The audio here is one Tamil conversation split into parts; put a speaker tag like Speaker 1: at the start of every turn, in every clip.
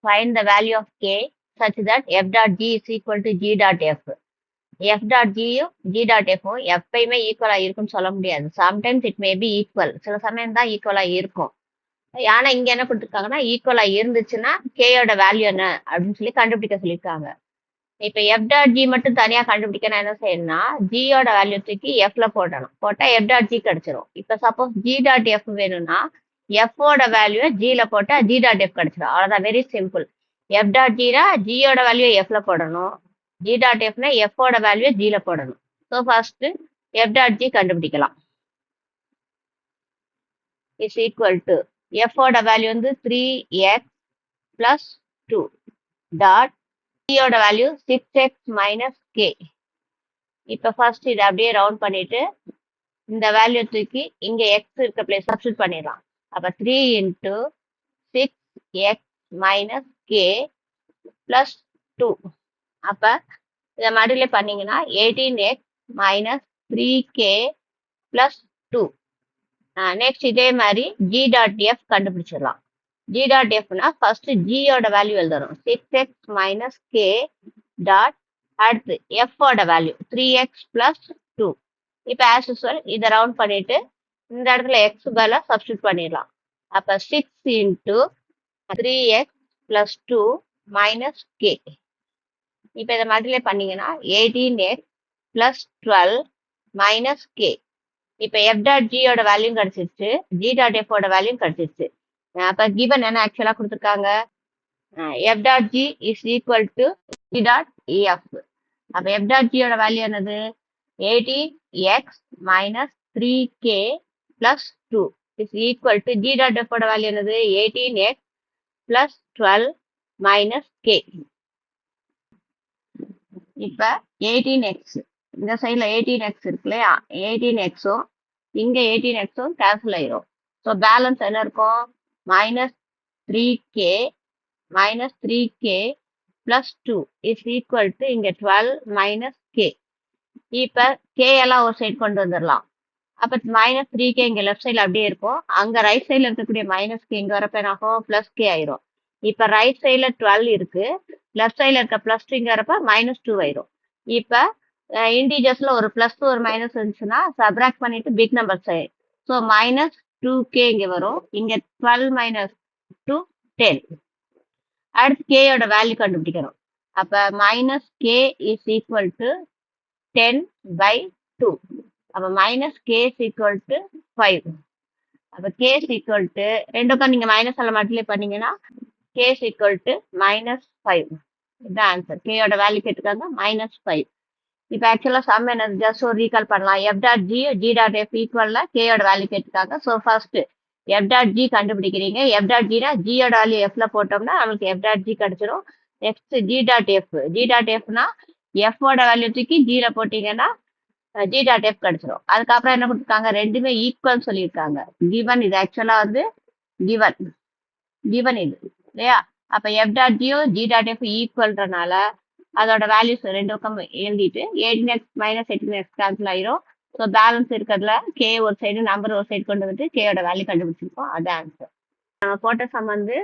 Speaker 1: find the value of k such that f dot g is equal to g dot f. f dot g யும் g dot f ம் எப்பயுமே ஈக்குவலா இருக்குன்னு சொல்ல முடியாது. Sometimes it may be equal, சில சமயம் தான் ஈக்குவலா இருக்கும். ஆனா இங்க என்ன கொடுத்துருக்காங்கன்னா ஈக்குவலா இருந்துச்சுன்னா கேயோட வேல்யூ என்ன அப்படின்னு சொல்லி கண்டுபிடிக்க சொல்லியிருக்காங்க. இப்ப எஃப் டாட் ஜி மட்டும் தனியா கண்டுபிடிக்க நான் என்ன செய்யணும்னா ஜியோட வேல்யூ தூக்கி எஃப்ல போடணும். போட்டா எஃப் டாட் ஜி கிடைச்சிரும். இப்ப சப்போஸ் ஜி டாட் எஃப் வேணும்னா எஃப்ஓட வேல்யூ ஜில போட்டா ஜி டாட் எஃப் கிடைச்சிடும். அவ்வளவுதான், வெரி சிம்பிள். எஃப் டாட் ஜினா ஜியோட வேல்யூ எஃப்ல போடணும், ஜி டாட் எஃப்னா எஃப்ஓட வேல்யூ ஜில போடணும். So first f dot g கண்டுபிடிக்கலாம். இஸ் ஈக்குவல் டு எஃப்ஓட வேல்யூ வந்து 3x பிளஸ் 2 டாட் ஜியோட வேல்யூ 6x மைனஸ் கே. இப்போ ஃபர்ஸ்ட் இதை அப்படியே ரவுண்ட் பண்ணிட்டு இந்த வேல்யூ தூக்கி இங்க எக்ஸ் இருக்க பிளேஸ் சப்ஸ்டிட் பண்ணிடலாம். அப்ப 3 into 6x minus K plus 2. அப்ப இதை மறுபடியில பண்ணீங்கன்னா 18x minus 3k plus 2. Next இதே மாதிரி ஜி டாட் எஃப் கண்டுபிடிச்சிடலாம். ஜி டாட் எஃப்னா ஃபர்ஸ்ட் ஜியோட வேல்யூ எழுதணும், 6x மைனஸ் கே டாட் அடுத்து எஃப்ஓட வேல்யூ 3x பிளஸ் 2. இப்போ ஆஸ் யூஸ்வல் இதை ரவுண்ட் பண்ணிட்டு இந்த இடத்துல எக்ஸ் பதிலாக சப்ஸ்டியூட் பண்ணிடலாம். அப்போ 6 into 3x plus 2 minus k. இப்போ இதை மறுபடியும் பண்ணீங்கன்னா 18x பிளஸ் 12 மைனஸ் கே. இப்போ எஃப் டாட் ஜியோட வேல்யூ கிடைச்சிருச்சு, ஜி டாட் எஃப்ஓட வேல்யூ கிடைச்சிருச்சு. அப்போ கிவன் என்ன ஆக்சுவலாக கொடுத்துருக்காங்க, F dot G is equal to G dot F. அப்போ எஃப் டாட் ஜியோட வேல்யூ என்னது, 18x minus 3k plus 2 is equal to G dot F ஓட வேல்யூ என்னது, 18x பிளஸ் 12 மைனஸ் கே. இப்போ 18x இந்த சைடில் 18x இருக்கு இல்லையா, 18xும் இங்க 18xும் கேன்சல் ஆயிரும். ஸோ பேலன்ஸ் என்ன இருக்கும், minus 3k plus 2 is equal to இங்க 12 மைனஸ் கே. இப்ப கே எல்லாம் ஒரு சைடு கொண்டு வந்துடலாம். அப்ப மைனஸ் 3k இங்க லெஃப்ட் சைட்ல அப்படியே இருக்கும், அங்க ரைட் சைட்ல இருக்கக்கூடிய மைனஸ் கே இங்க வரப்ப என்ன ஆகும், பிளஸ் கே ஆயிரும். இப்ப ரைட் சைட்ல 12 இருக்கு, லெஃப்ட் சைட்ல இருக்க பிளஸ் 2 இங்க வரப்ப மைனஸ் 2 ஆயிரும். இப்ப இன்டிஜர்ஸ்ல ஒரு பிளஸ் ஒரு மைனஸ் இருந்துச்சுன்னா சப்ராக்ட் பண்ணிட்டு big number side, so minus 2k இங்க வரும், இங்க 12 மைனஸ் 2 10. அடுத்து கேயோட வேல்யூ கண்டுபிடிக்கணும். அப்ப minus K is equal to 10/2. அப்ப minus K is equal to 5. அப்ப கே இஸ் ஈக்குவல் டு ரெண்டுக்கும் நீங்க மைனஸ் எல்லாம் மல்டிப்ளை பண்ணீங்கன்னா k is equal to minus 5. இதுதான் ஆன்சர். கேயோட வேல்யூ கேட்டுக்காங்க மைனஸ் 5. இப்போ ஆக்சுவலா சம் என்ன, ஜஸ்ட் ஒரு ரீகால் பண்ணலாம். F dot g g dot f ஈக்குவல்ல கேயோட வேல்யூ கேட்டுக்காங்க. So first f dot g கண்டுபிடிக்கிறீங்க. எஃப் டாட் ஜினா ஜியோட வேல்யூ எஃப்ல போட்டோம்னா நம்மளுக்கு எஃப் டாட் ஜி கிடைச்சிரும். Next g dot f, g dot எஃப்னா எஃப்ஓட வேல்யூ தூக்கி ஜில போட்டீங்கன்னா ஜி டாட் எஃப் கிடைச்சிரும். அதுக்கப்புறம் என்ன கொடுத்துருக்காங்க, ரெண்டுமே ஈக்குவல் சொல்லியிருக்காங்க. கிவன் இது ஆக்சுவலா வந்து கிவன் இது இல்லையா. அப்ப எஃப் டாட் ஜியும் ஜி டாட் எஃப் ஈக்குவல்ன்றனால அதோட வேல்யூஸ் ரெண்டு பக்கம் எழுதிட்டு 18x மைனஸ் 18x கேன்சல் ஆயிரும். ஸோ பேலன்ஸ் இருக்கிறதுல கே ஒரு சைடு நம்பர் ஒரு சைடு கொண்டு வந்துட்டு கேயோட வேல்யூ கண்டுபிடிச்சிருக்கோம். அது ஆன்சர். நம்ம போட்ட சம் வந்து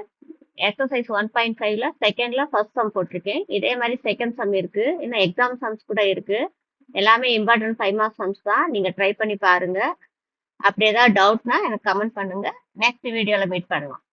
Speaker 1: எக்ஸசைஸ் 1.5ல செகண்ட்ல ஃபர்ஸ்ட் சம் போட்டிருக்கேன். இதே மாதிரி செகண்ட் சம் இருக்கு, இன்னும் எக்ஸாம் சம்ஸ் கூட இருக்கு. எல்லாமே இம்பார்ட்டன்ட் 5 மார்க்ஸ் சம்ஸ் தான். நீங்க ட்ரை பண்ணி பாருங்க. அப்படி ஏதாவது டவுட்னா எனக்கு கமெண்ட் பண்ணுங்க. நெக்ஸ்ட் வீடியோல மீட் பண்ணலாம்.